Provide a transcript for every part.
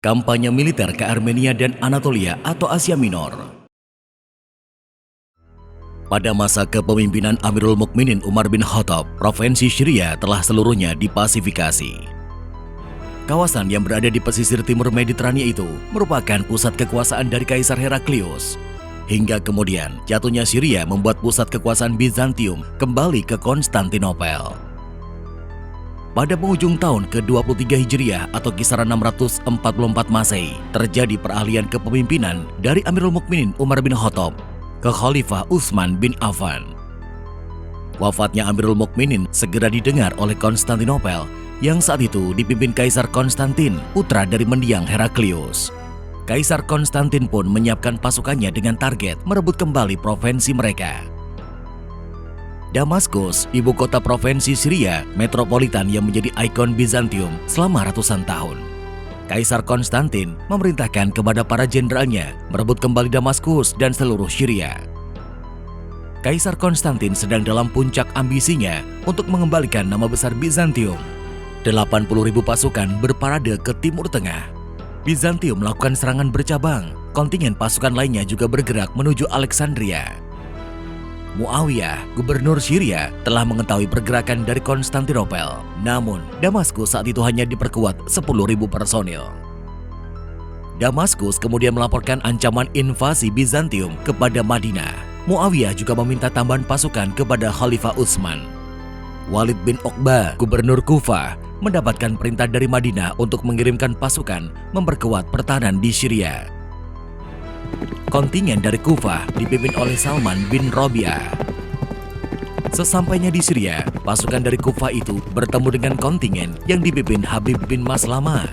Kampanye militer ke Armenia dan Anatolia atau Asia Minor. Pada masa kepemimpinan Amirul Mukminin Umar bin Khattab, provinsi Syria telah seluruhnya dipasifikasi. Kawasan yang berada di pesisir timur Mediterania itu merupakan pusat kekuasaan dari Kaisar Heraklius. Hingga kemudian jatuhnya Syria membuat pusat kekuasaan Bizantium kembali ke Konstantinopel. Pada penghujung tahun ke-23 Hijriah atau kisaran 644 Masehi, terjadi peralihan kepemimpinan dari Amirul Mukminin Umar bin Khattab ke Khalifah Utsman bin Affan. Wafatnya Amirul Mukminin segera didengar oleh Konstantinopel yang saat itu dipimpin Kaisar Konstantin, putra dari mendiang Heraklius. Kaisar Konstantin pun menyiapkan pasukannya dengan target merebut kembali provinsi mereka. Damaskus, ibu kota provinsi Syria, metropolitan yang menjadi ikon Bizantium selama ratusan tahun. Kaisar Konstantin memerintahkan kepada para jenderalnya merebut kembali Damaskus dan seluruh Syria. Kaisar Konstantin sedang dalam puncak ambisinya untuk mengembalikan nama besar Bizantium. 80.000 pasukan berparade ke Timur Tengah. Bizantium melakukan serangan bercabang. Kontingen pasukan lainnya juga bergerak menuju Alexandria. Muawiyah, gubernur Syria, telah mengetahui pergerakan dari Konstantinopel. Namun, Damaskus saat itu hanya diperkuat 10.000 personil. Damaskus kemudian melaporkan ancaman invasi Bizantium kepada Madinah. Muawiyah juga meminta tambahan pasukan kepada Khalifah Utsman. Walid bin Uqbah, gubernur Kufah, mendapatkan perintah dari Madinah untuk mengirimkan pasukan memperkuat pertahanan di Syria. Kontingen dari Kufah dipimpin oleh Salman bin Rabi'ah. Sesampainya di Syria, pasukan dari Kufah itu bertemu dengan kontingen yang dipimpin Habib bin Maslamah.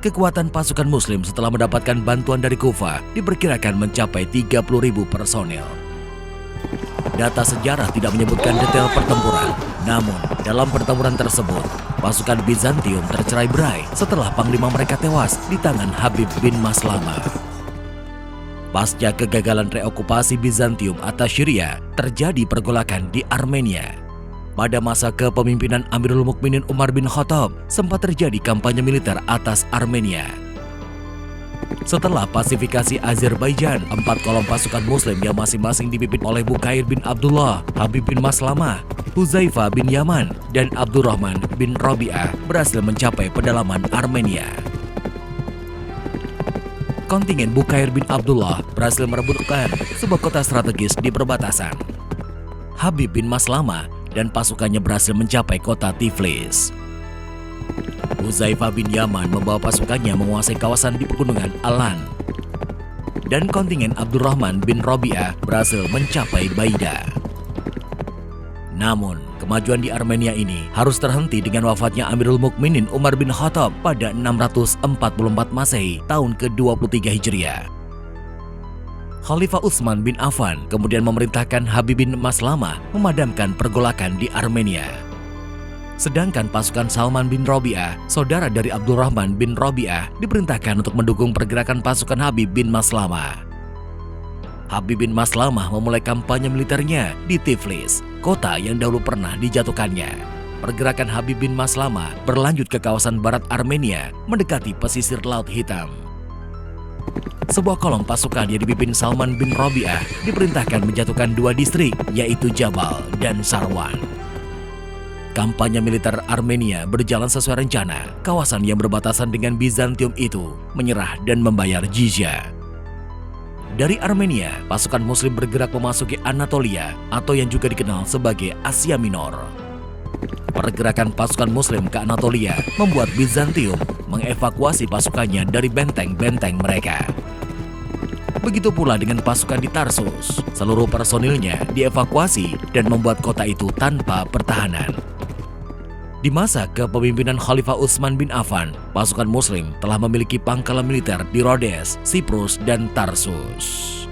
Kekuatan pasukan Muslim setelah mendapatkan bantuan dari Kufah diperkirakan mencapai 30.000 personil. Data sejarah tidak menyebutkan detail pertempuran, namun dalam pertempuran tersebut, pasukan Bizantium tercerai-berai setelah panglima mereka tewas di tangan Habib bin Maslamah. Pasca kegagalan reokupasi Bizantium atas Syria, terjadi pergolakan di Armenia. Pada masa kepemimpinan Amirul Mukminin Umar bin Khattab, sempat terjadi kampanye militer atas Armenia. Setelah pasifikasi Azerbaijan, 4 kolom pasukan Muslim yang masing-masing dipimpin oleh Bukair bin Abdullah, Habib bin Maslamah, Huzaifah bin Yaman, dan Abdurrahman bin Rabi'ah berhasil mencapai pedalaman Armenia. Kontingen Bukair bin Abdullah berhasil merebutkan sebuah kota strategis di perbatasan. Habib bin Maslamah dan pasukannya berhasil mencapai kota Tiflis. Huzaifah bin Yaman membawa pasukannya menguasai kawasan di pegunungan Alan. Dan kontingen Abdurrahman bin Rabi'ah berhasil mencapai Baida. Namun, kemajuan di Armenia ini harus terhenti dengan wafatnya Amirul Mukminin Umar bin Khattab pada 644 Masehi tahun ke-23 Hijriah. Khalifah Utsman bin Affan kemudian memerintahkan Habib bin Maslamah memadamkan pergolakan di Armenia. Sedangkan pasukan Salman bin Rabi'ah, saudara dari Abdurrahman bin Rabi'ah, diperintahkan untuk mendukung pergerakan pasukan Habib bin Maslamah. Habib bin Maslamah memulai kampanye militernya di Tiflis, kota yang dahulu pernah dijatuhkannya. Pergerakan Habib bin Maslamah berlanjut ke kawasan barat Armenia, mendekati pesisir Laut Hitam. Sebuah kolom pasukan yang dipimpin Salman bin Rabi'ah diperintahkan menjatuhkan 2 distrik, yaitu Jabal dan Sarwan. Kampanye militer Armenia berjalan sesuai rencana. Kawasan yang berbatasan dengan Bizantium itu menyerah dan membayar jizyah. Dari Armenia, pasukan Muslim bergerak memasuki Anatolia atau yang juga dikenal sebagai Asia Minor. Pergerakan pasukan Muslim ke Anatolia membuat Bizantium mengevakuasi pasukannya dari benteng-benteng mereka. Begitu pula dengan pasukan di Tarsus, seluruh personilnya dievakuasi dan membuat kota itu tanpa pertahanan. Di masa kepemimpinan Khalifah Utsman bin Affan, pasukan Muslim telah memiliki pangkalan militer di Rhodes, Siprus, dan Tarsus.